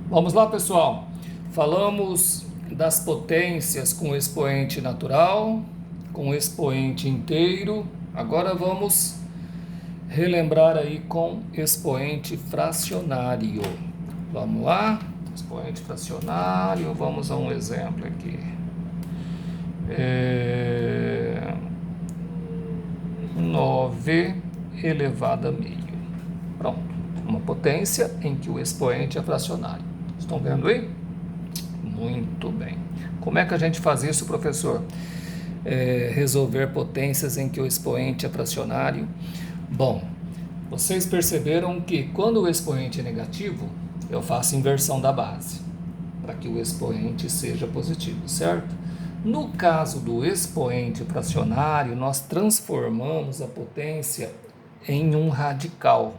Vamos lá, pessoal. Falamos das potências com expoente natural, com expoente inteiro. Agora vamos relembrar aí com expoente fracionário. Vamos lá? Expoente fracionário, vamos a um exemplo aqui. 9 elevado a meio. Pronto. Uma potência em que o expoente é fracionário. Estão vendo aí? Muito bem. Como é que a gente faz isso, professor? Resolver potências em que o expoente é fracionário. Bom, vocês perceberam que quando o expoente é negativo, eu faço inversão da base, para que o expoente seja positivo, certo? No caso do expoente fracionário, nós transformamos a potência em um radical.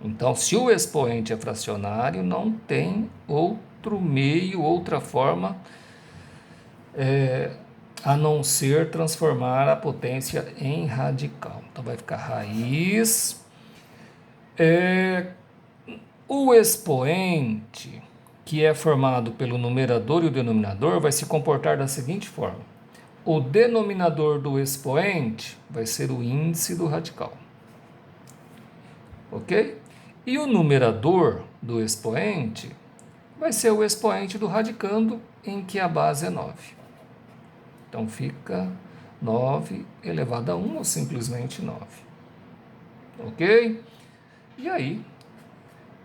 Então, se o expoente é fracionário, não tem outro meio, outra forma a não ser transformar a potência em radical. Então, vai ficar raiz. O expoente, que é formado pelo numerador e o denominador, vai se comportar da seguinte forma. O denominador do expoente vai ser o índice do radical. Ok? E o numerador do expoente vai ser o expoente do radicando, em que a base é 9. Então fica 9 elevado a 1 ou simplesmente 9. Ok? E aí,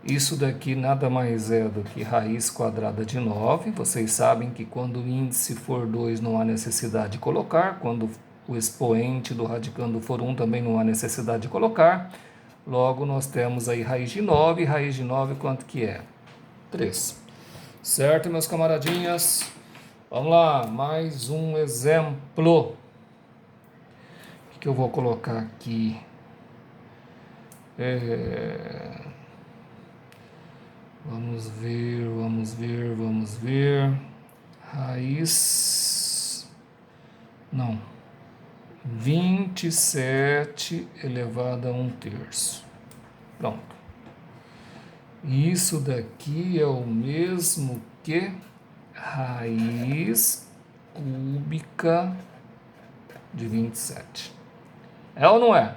isso daqui nada mais é do que raiz quadrada de 9. Vocês sabem que quando o índice for 2 não há necessidade de colocar, quando o expoente do radicando for 1 também não há necessidade de colocar. Logo, nós temos aí raiz de 9. Raiz de 9 quanto que é? 3. Certo, meus camaradinhas? Vamos lá, mais um exemplo. O que eu vou colocar aqui? Vamos ver. Raiz. Não. 27 elevado a 1/3. Pronto. Isso daqui é o mesmo que raiz cúbica de 27. É ou não é?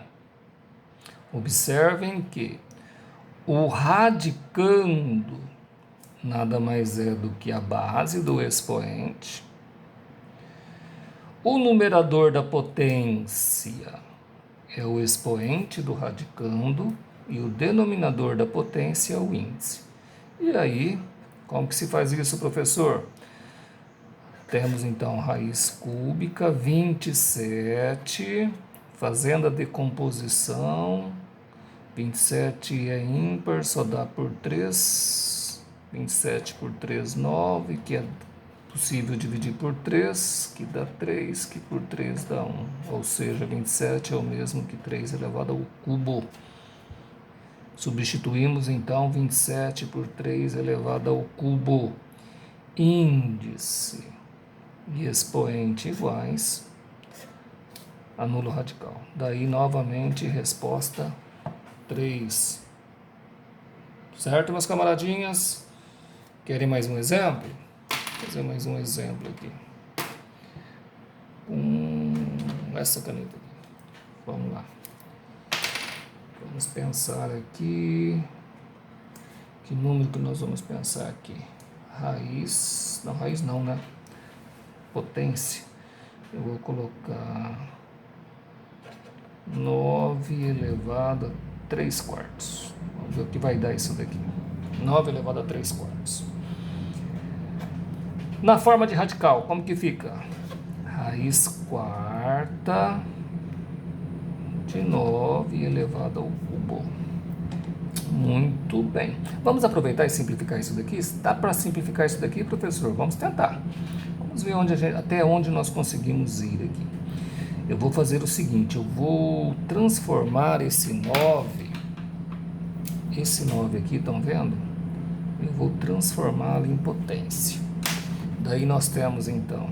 Observem que o radicando nada mais é do que a base do expoente. O numerador da potência é o expoente do radicando e o denominador da potência é o índice. E aí, como que se faz isso, professor? Temos então raiz cúbica 27, fazendo a decomposição. 27 é ímpar, só dá por 3. 27 por 3, 9, que é possível dividir por 3, que dá 3, que por 3 dá 1. Ou seja, 27 é o mesmo que 3 elevado ao cubo. Substituímos então 27 por 3 elevado ao cubo. Índice e expoente iguais, anulo o radical. Daí, novamente, resposta 3. Certo, meus camaradinhas? Querem mais um exemplo? Vou fazer mais um exemplo aqui. Essa caneta aqui. Vamos lá. Vamos pensar aqui. Que número que nós vamos pensar aqui? Raiz. Não, raiz não, né? Potência. Eu vou colocar 9 elevado a 3/4. Vamos ver o que vai dar isso daqui. 9 elevado a 3/4. Na forma de radical, como que fica? Raiz quarta de 9 elevado ao cubo. Muito bem. Vamos aproveitar e simplificar isso daqui? Dá para simplificar isso daqui, professor? Vamos tentar. Vamos ver até onde nós conseguimos ir aqui. Eu vou fazer o seguinte, eu vou transformar esse 9 aqui, estão vendo? Eu vou transformá-lo em potência. Daí nós temos então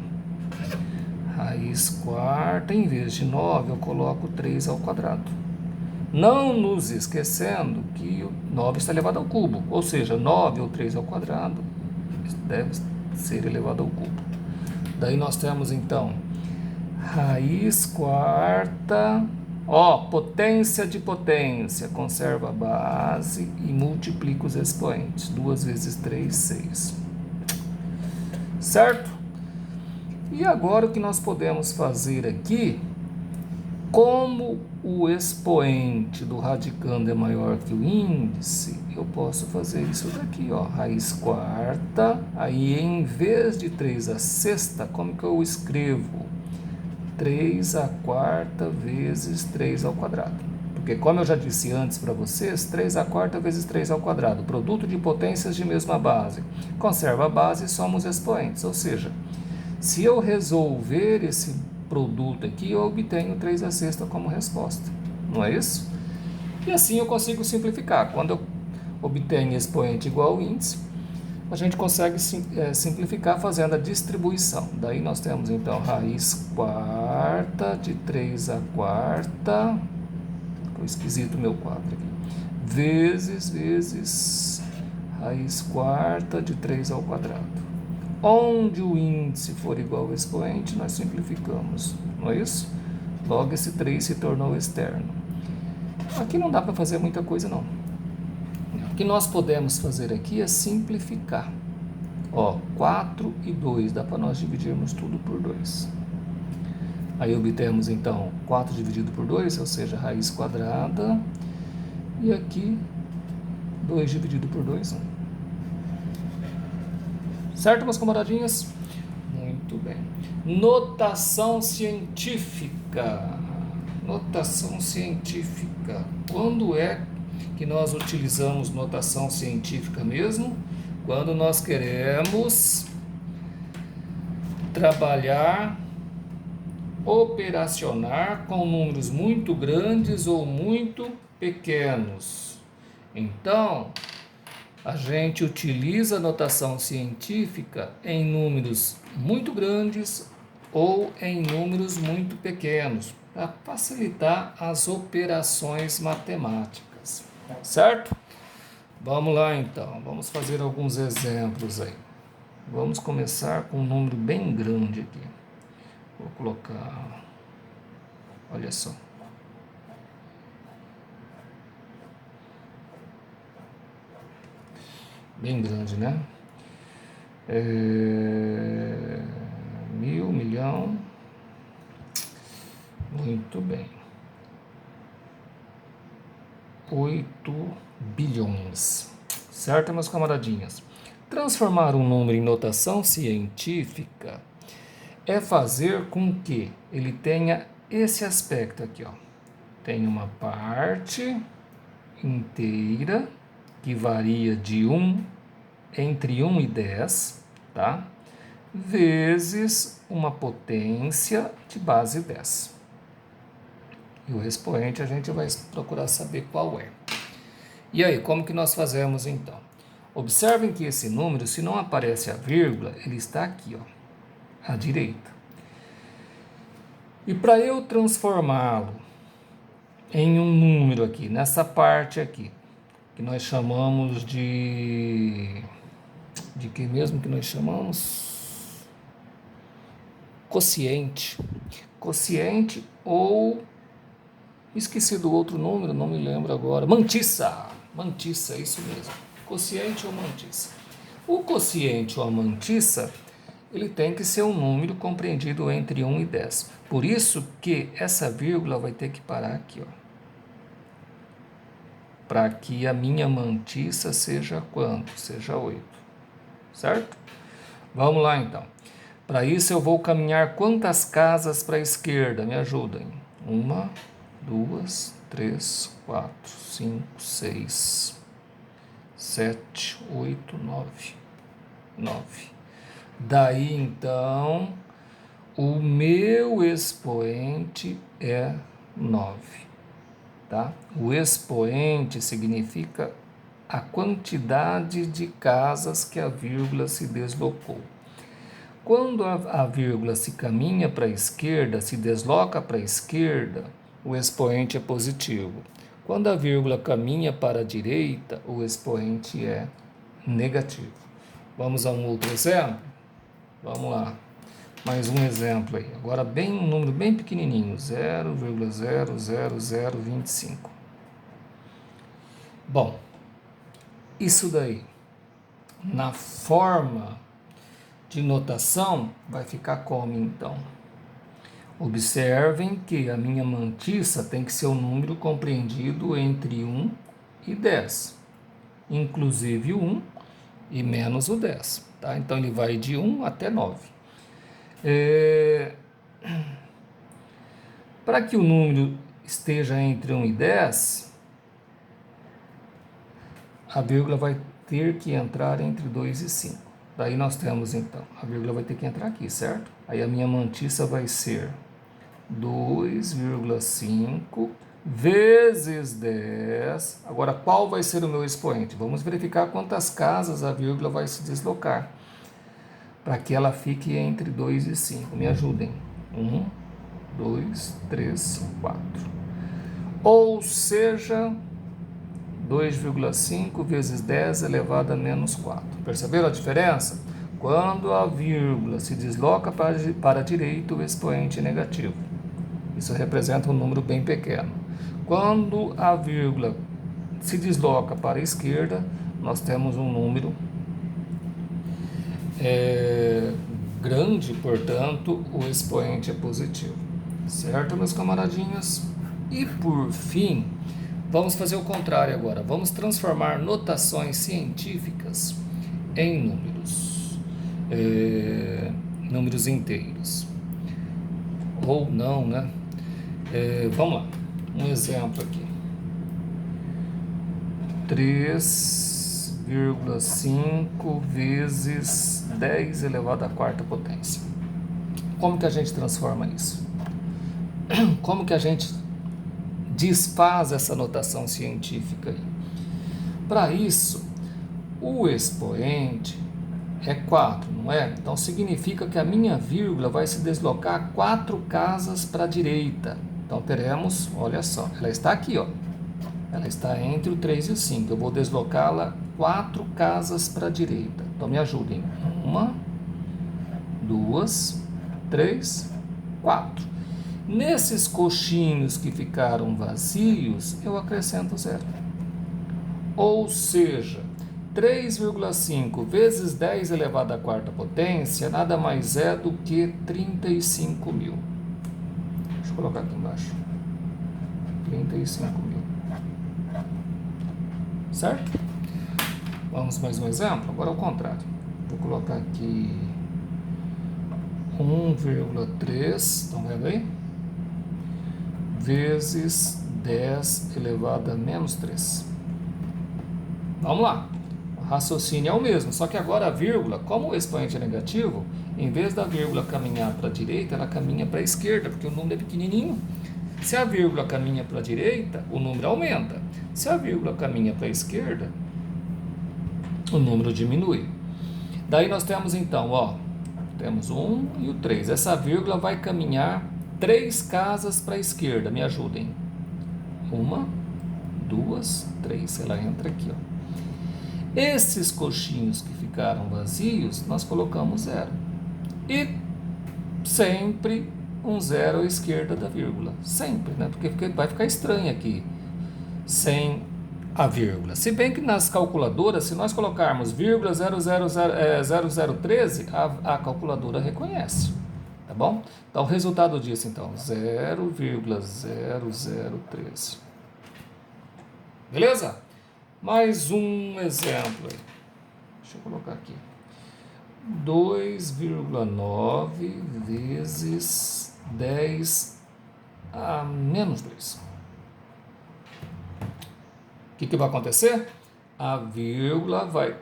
raiz quarta, em vez de 9 eu coloco 3 ao quadrado. Não nos esquecendo que o 9 está elevado ao cubo, ou seja, 9 ou 3 ao quadrado deve ser elevado ao cubo. Daí nós temos então raiz quarta, potência de potência, conserva a base e multiplica os expoentes. 2 vezes 3, 6. Certo? E agora o que nós podemos fazer aqui, como o expoente do radicando é maior que o índice, eu posso fazer isso daqui, raiz quarta, aí em vez de 3 a sexta, como que eu escrevo? 3 a quarta vezes 3 ao quadrado. Porque como eu já disse antes para vocês, 3 a quarta vezes 3 ao quadrado, produto de potências de mesma base. Conserva a base e soma os expoentes, ou seja, se eu resolver esse produto aqui, eu obtenho 3 a sexta como resposta, não é isso? E assim eu consigo simplificar. Quando eu obtenho expoente igual ao índice, a gente consegue simplificar fazendo a distribuição. Daí nós temos então raiz quarta de 3 a quarta, ficou esquisito o meu quadro aqui, vezes raiz quarta de 3 ao quadrado. Onde o índice for igual ao expoente, nós simplificamos, não é isso? Logo esse 3 se tornou externo. Aqui não dá para fazer muita coisa não. O que nós podemos fazer aqui é simplificar. 4 e 2, dá para nós dividirmos tudo por 2. Aí obtemos então 4 dividido por 2, ou seja, raiz quadrada. E aqui 2 dividido por 2, 1. Certo, meus camaradinhas? Muito bem. Notação científica. Notação científica. Quando é que nós utilizamos notação científica mesmo? Quando nós queremos trabalhar, operacionar com números muito grandes ou muito pequenos. Então, a gente utiliza a notação científica em números muito grandes ou em números muito pequenos, para facilitar as operações matemáticas, certo? Vamos lá então, vamos fazer alguns exemplos aí. Vamos começar com um número bem grande aqui. Vou colocar, olha só. Bem grande, né? 1.000, milhão. Muito bem. 8 bilhões. Certo, meus camaradinhas? Transformar um número em notação científica é fazer com que ele tenha esse aspecto aqui, Tem uma parte inteira que varia de entre 1 e 10, tá? Vezes uma potência de base 10. E o expoente a gente vai procurar saber qual é. E aí, como que nós fazemos então? Observem que esse número, se não aparece a vírgula, ele está aqui, à direita. E para eu transformá-lo em um número aqui, nessa parte aqui, que nós chamamos de que mesmo que nós chamamos? Quociente. Quociente ou, esqueci do outro número, não me lembro agora, mantissa, isso mesmo, quociente ou mantissa. O quociente ou a mantissa, ele tem que ser um número compreendido entre 1 e 10. Por isso que essa vírgula vai ter que parar aqui, para que a minha mantissa seja quanto? Seja 8, certo? Vamos lá então. Para isso eu vou caminhar quantas casas para a esquerda? Me ajudem. 1, 2, 3, 4, 5, 6, 7, 8, 9. Daí então, o meu expoente é 9. Tá? O expoente significa a quantidade de casas que a vírgula se deslocou. Quando a vírgula se caminha para a esquerda, se desloca para a esquerda, o expoente é positivo. Quando a vírgula caminha para a direita, o expoente é negativo. Vamos a um outro exemplo? Vamos lá. Mais um exemplo aí. Agora um número bem pequenininho, 0,00025. Bom, isso daí, na forma de notação, vai ficar como então? Observem que a minha mantissa tem que ser um número compreendido entre 1 e 10, inclusive o 1 e menos o 10. Tá? Então ele vai de 1 até 9. Para que o número esteja entre 1 e 10, a vírgula vai ter que entrar entre 2 e 5. Daí nós temos então, a vírgula vai ter que entrar aqui, certo? Aí a minha mantissa vai ser 2,5 vezes 10. Agora, qual vai ser o meu expoente? Vamos verificar quantas casas a vírgula vai se deslocar, para que ela fique entre 2 e 5. Me ajudem. 1, 2, 3, 4. Ou seja, 2,5 vezes 10 elevado a menos 4. Perceberam a diferença? Quando a vírgula se desloca para a direita, o expoente é negativo. Isso representa um número bem pequeno. Quando a vírgula se desloca para a esquerda, nós temos um número grande, portanto, o expoente é positivo. Certo, meus camaradinhos? E por fim, vamos fazer o contrário agora. Vamos transformar notações científicas em números. Números inteiros. Ou não, né? Vamos lá. Um exemplo aqui. 3,5 vezes 10 elevado à quarta potência. Como que a gente transforma isso? Como que a gente desfaz essa notação científica aí? Para isso, o expoente é 4, não é? Então significa que a minha vírgula vai se deslocar 4 casas para a direita. Então teremos, olha só, ela está aqui, ó. Ela está entre o 3 e o 5. Eu vou deslocá-la 4 casas para a direita. Então me ajudem. 1, 2, 3, 4. Nesses coxinhos que ficaram vazios, eu acrescento 0. Ou seja, 3,5 vezes 10 elevado à quarta potência nada mais é do que 35 mil. Deixa eu colocar aqui embaixo. 35 mil. Certo? Vamos mais um exemplo? Agora ao contrário. Vou colocar aqui 1,3, estão vendo aí? Vezes 10 elevado a menos 3. Vamos lá. O raciocínio é o mesmo, só que agora a vírgula, como o expoente é negativo, em vez da vírgula caminhar para a direita, ela caminha para a esquerda, porque o número é pequenininho. Se a vírgula caminha para a direita, o número aumenta. Se a vírgula caminha para a esquerda, o número diminui. Daí nós temos então, ó, temos o 1 e o 3. Essa vírgula vai caminhar 3 casas para a esquerda. Me ajudem. 1, 2, 3. Ela entra aqui, ó. Esses coxinhos que ficaram vazios, nós colocamos 0. E sempre um 0 à esquerda da vírgula. Sempre, né? Porque vai ficar estranho aqui, sem a vírgula. Se bem que nas calculadoras, se nós colocarmos vírgula 0013, a calculadora reconhece. Tá bom? Então, o resultado disso, então, 0,0013. Beleza? Mais um exemplo aí. Deixa eu colocar aqui. 2,9 vezes 10 a menos 2. O que vai acontecer? A vírgula vai...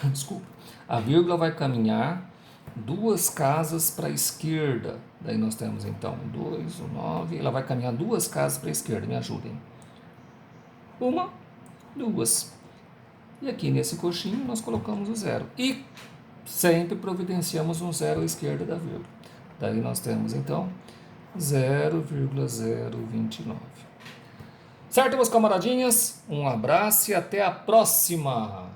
Desculpa. A vírgula vai caminhar 2 casas para a esquerda. Daí nós temos então 2, 9. Ela vai caminhar 2 casas para a esquerda. Me ajudem. 1, 2. E aqui nesse coxinho nós colocamos o 0. E sempre providenciamos um 0 à esquerda da vírgula. Daí nós temos então 0,029. Certo, meus camaradinhas? Um abraço e até a próxima!